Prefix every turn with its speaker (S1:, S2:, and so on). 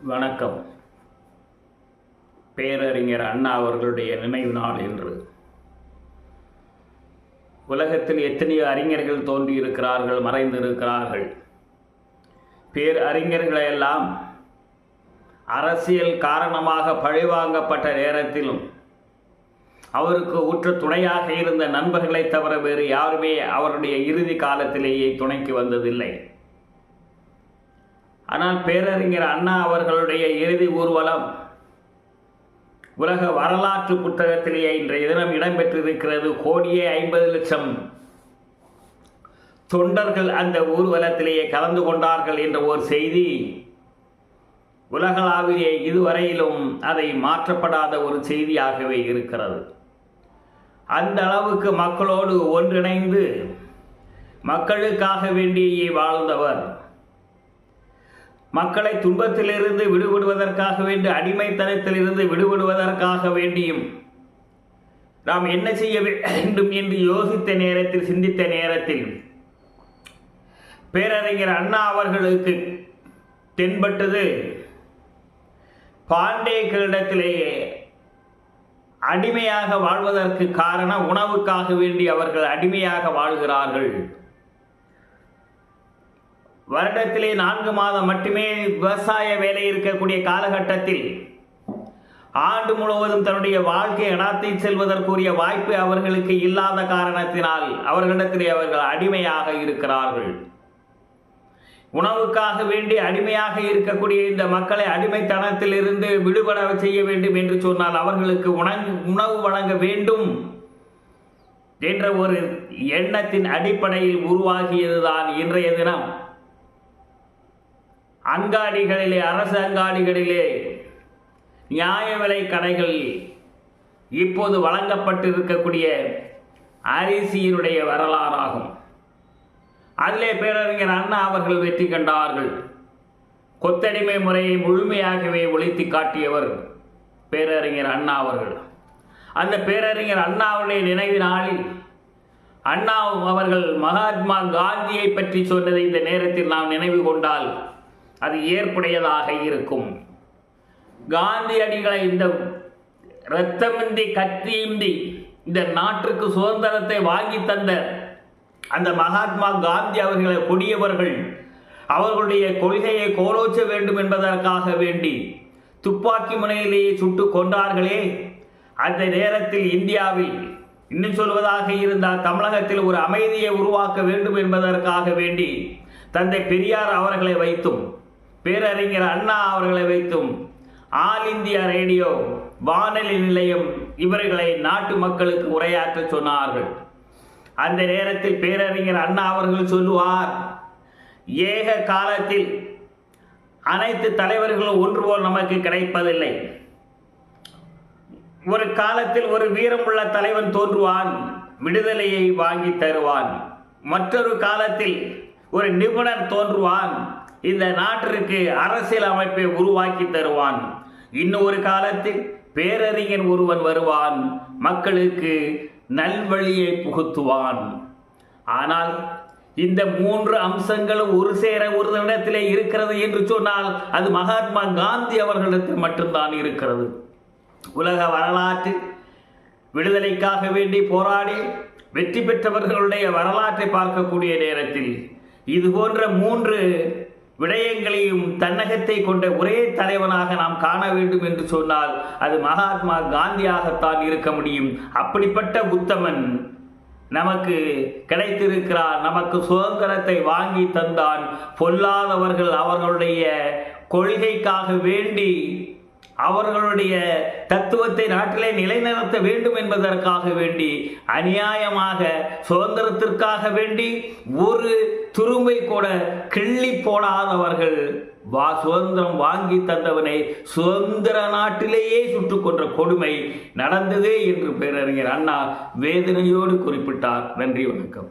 S1: வணக்கம். பேரறிஞர் அண்ணா அவர்களுடைய நினைவு நாள் என்று. உலகத்தில் எத்தனையோ அறிஞர்கள் தோன்றியிருக்கிறார்கள், மறைந்திருக்கிறார்கள். பேரறிஞர்களையெல்லாம் அரசியல் காரணமாக பழிவாங்கப்பட்ட நேரத்திலும் அவருக்கு உற்ற துணையாக இருந்த நண்பர்களை தவிர வேறு யாருமே அவருடைய இறுதி காலத்திலேயே துணைக்கு வந்ததில்லை. ஆனால் பேரறிஞர் அண்ணா அவர்களுடைய இறுதி ஊர்வலம் உலக வரலாற்று புத்தகத்திலேயே இன்றைய தினம் இடம்பெற்றிருக்கிறது. 1,50,00,000 தொண்டர்கள் அந்த ஊர்வலத்திலேயே கலந்து கொண்டார்கள் என்ற ஒரு செய்தி உலகளாவிலே இதுவரையிலும் அதை மாற்றப்படாத ஒரு செய்தியாகவே இருக்கிறது. அந்த அளவுக்கு மக்களோடு ஒன்றிணைந்து மக்களுக்காக வேண்டியே வாழ்ந்தவர். மக்களை துன்பத்திலிருந்து விடுபடுவதற்காக வேண்டி, அடிமைத்தனத்திலிருந்து விடுபடுவதற்காக வேண்டியும் நாம் என்ன செய்ய வேண்டும் என்று யோசித்த நேரத்தில், சிந்தித்த நேரத்தில் பேரறிஞர் அண்ணா அவர்களுக்கு தென்பட்டது பாண்டியர்களிடத்திலேயே அடிமையாக வாழ்வதற்கு காரணம் உணவுக்காக வேண்டி அவர்கள் அடிமையாக வாழ்கிறார்கள். வருடத்திலே 4 மாதம் மட்டுமே விவசாய வேலை இருக்கக்கூடிய காலகட்டத்தில் ஆண்டு முழுவதும் தன்னுடைய வாழ்க்கை நடாத்தி செல்வதற்குரிய வாய்ப்பு அவர்களுக்கு இல்லாத காரணத்தினால் அவர்களிடத்திலே அவர்கள் அடிமையாக இருக்கிறார்கள். உணவுக்காக வேண்டி அடிமையாக இருக்கக்கூடிய இந்த மக்களை அடிமைத்தனத்தில் இருந்து விடுபட செய்ய வேண்டும் என்று சொன்னால் அவர்களுக்கு உணவு வழங்க வேண்டும் என்ற ஒரு எண்ணத்தின் அடிப்படையில் உருவாகியதுதான் இன்றைய தினம் அங்காடிகளிலே, அரசு அங்காடிகளிலே, நியாய விலை கடைகளில் இப்போது வழங்கப்பட்டிருக்கக்கூடிய அரிசியினுடைய வரலாறாகும். அதிலே பேரறிஞர் அண்ணா அவர்கள் வெற்றி கண்டார்கள். கொத்தடிமை முறையை முழுமையாகவே ஒழித்து காட்டியவர் பேரறிஞர் அண்ணா அவர்கள். அந்த பேரறிஞர் அண்ணாவுடைய நினைவு நாளில் அண்ணா அவர்கள் மகாத்மா காந்தியை பற்றி சொன்னதை இந்த நேரத்தில் நாம் நினைவு கொண்டால் அது ஏற்புடையதாக இருக்கும். காந்தியடிகளை இந்த இரத்தமின்றி கத்தியின்றி இந்த நாட்டிற்கு சுதந்திரத்தை வாங்கி தந்த அந்த மகாத்மா காந்தி அவர்களை கொடியவர்கள் அவர்களுடைய கொள்கையை கோலோச்ச வேண்டும் என்பதற்காக வேண்டி துப்பாக்கி முனையிலேயே சுட்டு கொண்டார்களே. அந்த நேரத்தில் இந்தியாவில், இன்னும் சொல்வதாக இருந்தால் தமிழகத்தில் ஒரு அமைதியை உருவாக்க வேண்டும் என்பதற்காக வேண்டி தந்தை பெரியார் அவர்களை வைத்தும் பேரறிஞர் அண்ணா அவர்களை வைத்தும் ஆல் இந்தியா ரேடியோ, வானொலி நிலையம் இவர்களை நாட்டு மக்களுக்கு உரையாற்ற சொன்னார்கள். அந்த நேரத்தில் பேரறிஞர் அண்ணா அவர்கள் சொல்லுவார், ஏக காலத்தில் அனைத்து தலைவர்களும் ஒன்று போல் நமக்கு கிடைப்பதில்லை. ஒரு காலத்தில் ஒரு வீரமுள்ள தலைவன் தோன்றுவான், விடுதலையை வாங்கி தருவான். மற்றொரு காலத்தில் ஒரு நிபுணர் தோன்றுவான், இந்த நாட்டிற்கு அரசியல் அமைப்பை உருவாக்கி தருவான். இன்னொரு காலத்தில் பேரறிஞர் ஒருவன் வருவான், மக்களுக்கு நல்வழியை புகுத்துவான். ஆனால் இந்த 3 அம்சங்களும் ஒரு சேர ஒரு இடத்திலே இருக்கிறது என்று சொன்னால் அது மகாத்மா காந்தி அவர்களிடத்தில் மட்டும்தான் இருக்கிறது. உலக வரலாற்று விடுதலைக்காக வேண்டி போராடி வெற்றி பெற்றவர்களுடைய வரலாற்றை பார்க்கக்கூடிய நேரத்தில் இது போன்ற 3 விடயங்களையும் தன்னகத்தை கொண்ட ஒரே தலைவனாக நாம் காண வேண்டும் என்று சொன்னால் அது மகாத்மா காந்தியாகத்தான் இருக்க முடியும். அப்படிப்பட்ட உத்தமன் நமக்கு கிடைத்திருக்கிறார். நமக்கு சுதந்திரத்தை வாங்கி தந்தான். பொல்லாதவர்கள் அவர்களுடைய கொள்கைக்காக வேண்டி அவர்களுடைய தத்துவத்தை நாட்டிலே நிலைநிறுத்த வேண்டும் என்பதற்காக வேண்டி அநியாயமாக சுதந்திரத்திற்காக வேண்டி ஒரு துரும்பை கூட கிள்ளி போடாதவர்கள் சுதந்திரம் வாங்கி தந்தவனை சுதந்திர நாட்டிலேயே சுட்டுக் கொன்ற கொடுமை நடந்ததே என்று பேரறிஞர் அண்ணா வேதனையோடு குறிப்பிட்டார். நன்றி, வணக்கம்.